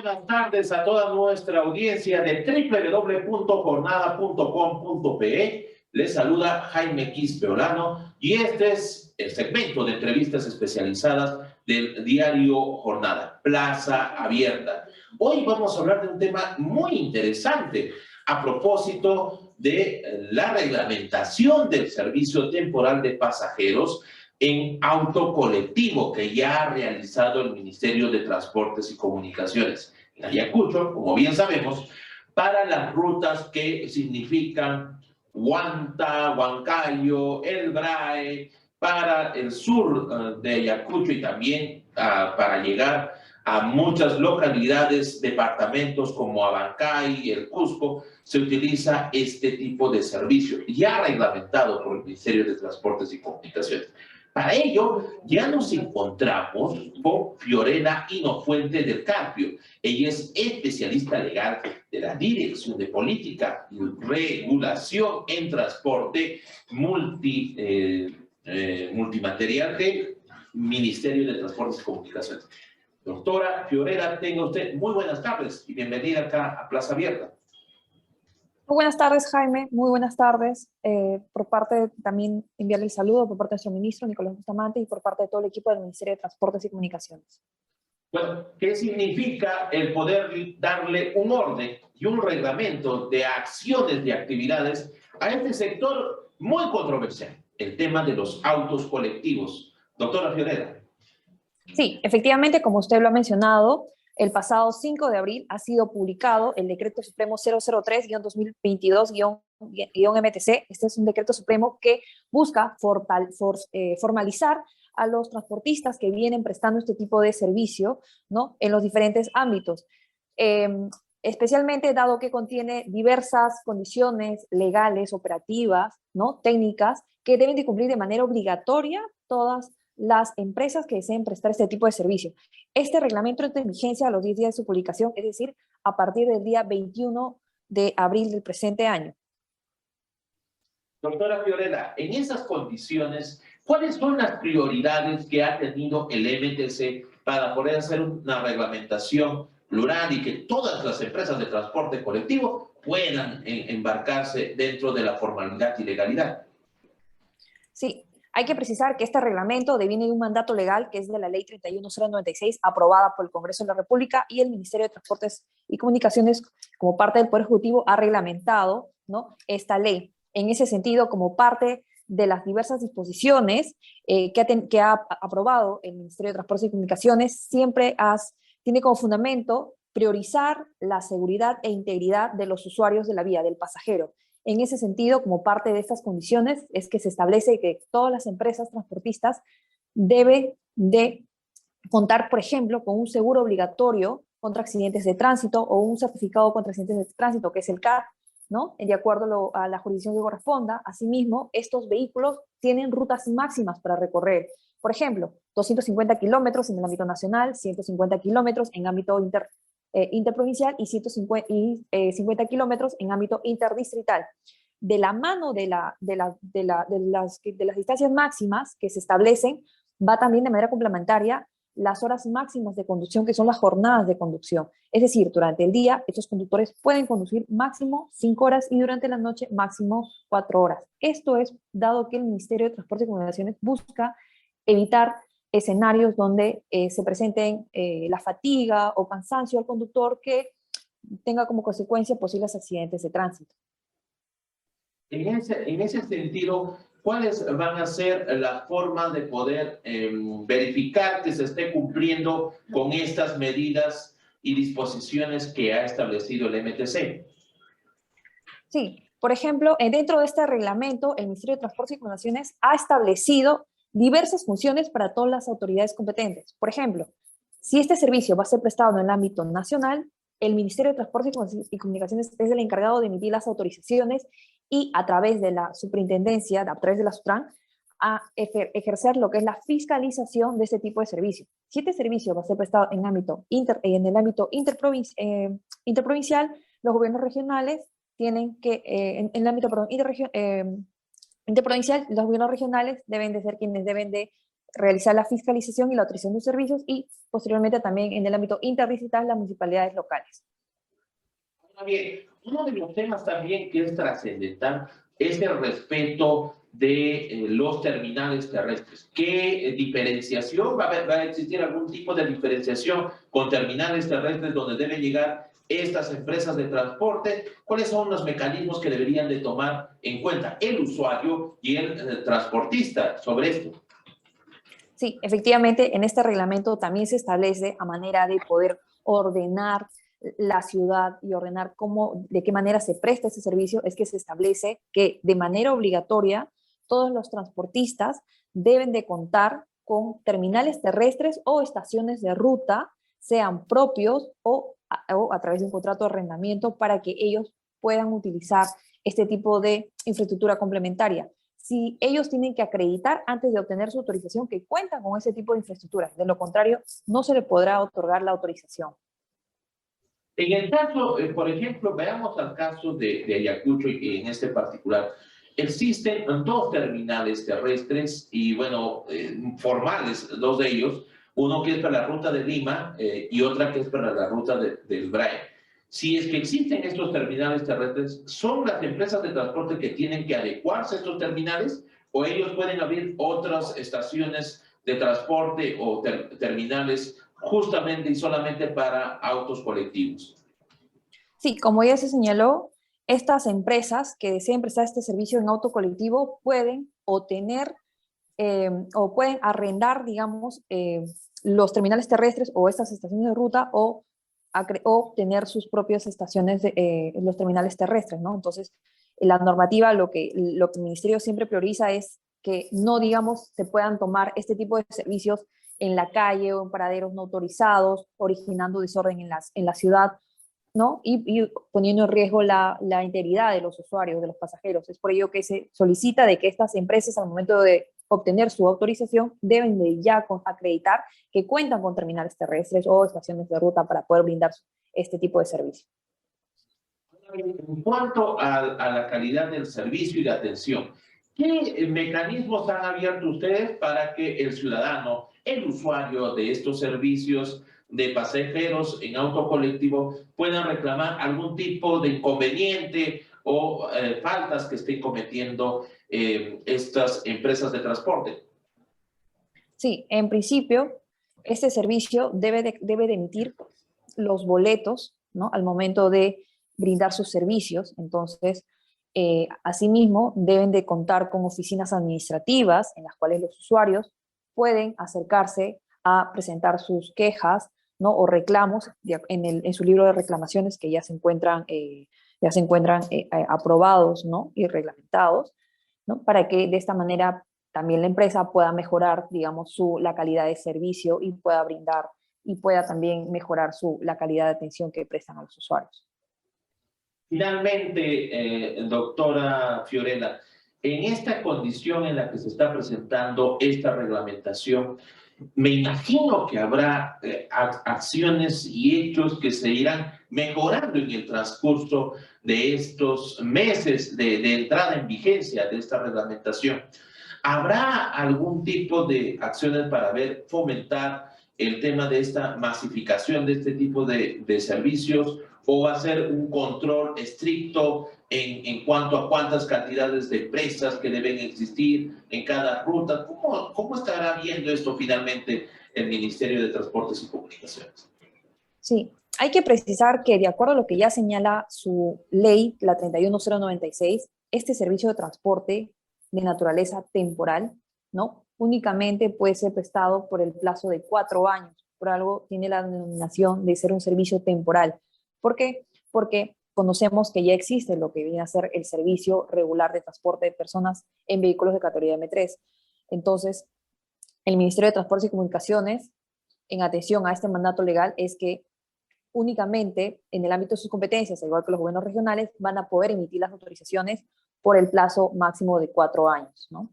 buenas tardes a toda nuestra audiencia de www.jornada.com.pe. Les saluda Jaime Quispe Olano y este es el segmento de entrevistas especializadas del diario Jornada, Plaza Abierta. Hoy vamos a hablar de un tema muy interesante a propósito de la reglamentación del servicio temporal de pasajeros en auto colectivo que ya ha realizado el Ministerio de Transportes y Comunicaciones en Ayacucho, como bien sabemos, para las rutas que significan Huanta, Huancayo, El Brae, para el sur de Ayacucho y también para llegar a muchas localidades, departamentos como Abancay y el Cusco, se utiliza este tipo de servicio, ya reglamentado por el Ministerio de Transportes y Comunicaciones. Para ello, ya nos encontramos con Fiorella Hinofuente del Carpio. Ella es especialista legal de la Dirección de Política y Regulación en Transporte Multimaterial del Ministerio de Transportes y Comunicaciones. Doctora Fiorella, tenga usted muy buenas tardes y bienvenida acá a Plaza Abierta. Muy buenas tardes, Jaime. Muy buenas tardes. Por parte también enviarle el saludo por parte de nuestro ministro, Nicolás Bustamante, y por parte de todo el equipo del Ministerio de Transportes y Comunicaciones. Bueno, ¿qué significa el poder darle un orden y un reglamento de acciones y actividades a este sector muy controversial, el tema de los autos colectivos? Doctora Fiorella. Sí, efectivamente, como usted lo ha mencionado, el pasado 5 de abril ha sido publicado el Decreto Supremo 003-2022-MTC. Este es un decreto supremo que busca formalizar a los transportistas que vienen prestando este tipo de servicio, ¿no?, en los diferentes ámbitos. Especialmente dado que contiene diversas condiciones legales, operativas, ¿no?, técnicas, que deben de cumplir de manera obligatoria todas las empresas que deseen prestar este tipo de servicio. Este reglamento entra en vigencia a los 10 días de su publicación, es decir, a partir del día 21 de abril del presente año. Doctora Fiorella, en esas condiciones, ¿cuáles son las prioridades que ha tenido el MTC para poder hacer una reglamentación plural y que todas las empresas de transporte colectivo puedan embarcarse dentro de la formalidad y legalidad? Sí. Hay que precisar que este reglamento deviene de un mandato legal que es de la Ley 31096, aprobada por el Congreso de la República, y el Ministerio de Transportes y Comunicaciones, como parte del Poder Ejecutivo, ha reglamentado, ¿no?, esta ley. En ese sentido, como parte de las diversas disposiciones que ha aprobado el Ministerio de Transportes y Comunicaciones, siempre tiene como fundamento priorizar la seguridad e integridad de los usuarios de la vía, del pasajero. En ese sentido, como parte de estas condiciones, es que se establece que todas las empresas transportistas deben de contar, por ejemplo, con un seguro obligatorio contra accidentes de tránsito o un certificado contra accidentes de tránsito, que es el CAT, ¿no?, de acuerdo a la jurisdicción que corresponda. Asimismo, estos vehículos tienen rutas máximas para recorrer. Por ejemplo, 250 kilómetros en el ámbito nacional, 150 kilómetros en ámbito interprovincial y 50 kilómetros en ámbito interdistrital. De la mano de las distancias máximas que se establecen, va también de manera complementaria las horas máximas de conducción, que son las jornadas de conducción. Es decir, durante el día, estos conductores pueden conducir máximo 5 horas y durante la noche máximo 4 horas. Esto es dado que el Ministerio de Transportes y Comunicaciones busca evitar escenarios donde se presenten la fatiga o cansancio al conductor que tenga como consecuencia posibles accidentes de tránsito. En ese sentido, ¿cuáles van a ser las formas de poder verificar que se esté cumpliendo con estas medidas y disposiciones que ha establecido el MTC? Sí, por ejemplo, dentro de este reglamento, el Ministerio de Transportes y Comunicaciones ha establecido diversas funciones para todas las autoridades competentes. Por ejemplo, si este servicio va a ser prestado en el ámbito nacional, el Ministerio de Transportes y Comunicaciones es el encargado de emitir las autorizaciones y a través de la superintendencia, a través de la SUTRAN, a ejercer lo que es la fiscalización de este tipo de servicio. Si este servicio va a ser prestado en el ámbito interprovincial, los gobiernos regionales tienen que, en el ámbito interprovincial, los gobiernos regionales deben de ser quienes deben de realizar la fiscalización y la autorización de servicios y posteriormente también en el ámbito interdistrital las municipalidades locales. Bien, uno de los temas también que es trascendental es el respeto de los terminales terrestres. ¿Qué diferenciación va a existir algún tipo de diferenciación con terminales terrestres donde deben llegar estas empresas de transporte? ¿Cuáles son los mecanismos que deberían de tomar en cuenta el usuario y el transportista sobre esto? Sí, efectivamente, en este reglamento también se establece a manera de poder ordenar la ciudad y ordenar de qué manera se presta ese servicio, es que se establece que de manera obligatoria todos los transportistas deben de contar con terminales terrestres o estaciones de ruta, sean propios o a través de un contrato de arrendamiento para que ellos puedan utilizar este tipo de infraestructura complementaria. Si ellos tienen que acreditar antes de obtener su autorización que cuentan con ese tipo de infraestructura. De lo contrario, no se le podrá otorgar la autorización. En el caso, por ejemplo, veamos el caso de Ayacucho y en este particular. Existen dos terminales terrestres y, bueno, formales, dos de ellos. Uno que es para la ruta de Lima y otra que es para la ruta del BRAE. Si es que existen estos terminales terrestres, ¿son las empresas de transporte que tienen que adecuarse a estos terminales o ellos pueden abrir otras estaciones de transporte o terminales justamente y solamente para autos colectivos? Sí, como ya se señaló, estas empresas que deseen prestar este servicio en auto colectivo pueden o pueden arrendar, digamos, los terminales terrestres o estas estaciones de ruta o tener sus propias estaciones en los terminales terrestres, ¿no? Entonces, la normativa, lo que el Ministerio siempre prioriza es que no, digamos, se puedan tomar este tipo de servicios en la calle o en paraderos no autorizados, originando desorden en la ciudad, ¿no? Y poniendo en riesgo la integridad de los usuarios, de los pasajeros. Es por ello que se solicita de que estas empresas, al momento de obtener su autorización, deben de ya acreditar que cuentan con terminales terrestres o estaciones de ruta para poder brindar este tipo de servicio. En cuanto a la calidad del servicio y de atención, ¿qué mecanismos han abierto ustedes para que el ciudadano, el usuario de estos servicios de pasajeros en auto colectivo puedan reclamar algún tipo de inconveniente o faltas que estén cometiendo estas empresas de transporte? Sí, en principio, este servicio debe de emitir los boletos, ¿no? Al momento de brindar sus servicios. Entonces, asimismo, deben de contar con oficinas administrativas en las cuales los usuarios pueden acercarse a presentar sus quejas, ¿no? O reclamos en su libro de reclamaciones que ya se encuentran aprobados, ¿no? Y reglamentados, ¿no? Para que de esta manera también la empresa pueda mejorar, digamos, la calidad de servicio y pueda brindar y pueda también mejorar la calidad de atención que prestan a los usuarios. Finalmente, doctora Fiorella, en esta condición en la que se está presentando esta reglamentación, me imagino que habrá acciones y hechos que se irán mejorando en el transcurso de estos meses de entrada en vigencia de esta reglamentación. ¿Habrá algún tipo de acciones para fomentar el tema de esta masificación de este tipo de servicios o va a ser un control estricto en cuanto a cuántas cantidades de empresas que deben existir en cada ruta? ¿Cómo estará viendo esto finalmente el Ministerio de Transportes y Comunicaciones? Sí, hay que precisar que de acuerdo a lo que ya señala su ley, la 31096, este servicio de transporte de naturaleza temporal, ¿no? Únicamente puede ser prestado por el plazo de 4 años. Por algo tiene la denominación de ser un servicio temporal. ¿Por qué? Porque conocemos que ya existe lo que viene a ser el servicio regular de transporte de personas en vehículos de categoría M3. Entonces, el Ministerio de Transportes y Comunicaciones, en atención a este mandato legal, es que únicamente en el ámbito de sus competencias, al igual que los gobiernos regionales, van a poder emitir las autorizaciones por el plazo máximo de 4 años, ¿no?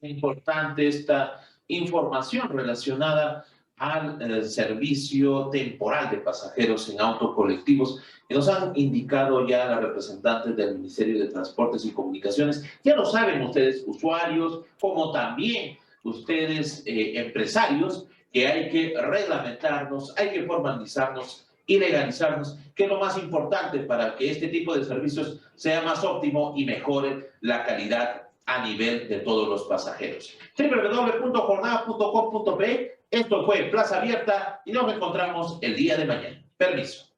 Importante esta información relacionada al servicio temporal de pasajeros en autocolectivos que nos han indicado ya las representantes del Ministerio de Transportes y Comunicaciones. Ya lo saben ustedes, usuarios, como también ustedes empresarios, que hay que reglamentarnos, hay que formalizarnos y legalizarnos, que es lo más importante para que este tipo de servicios sea más óptimo y mejore la calidad a nivel de todos los pasajeros. www.jornada.com.pe. Esto fue Plaza Abierta y nos encontramos el día de mañana. Permiso.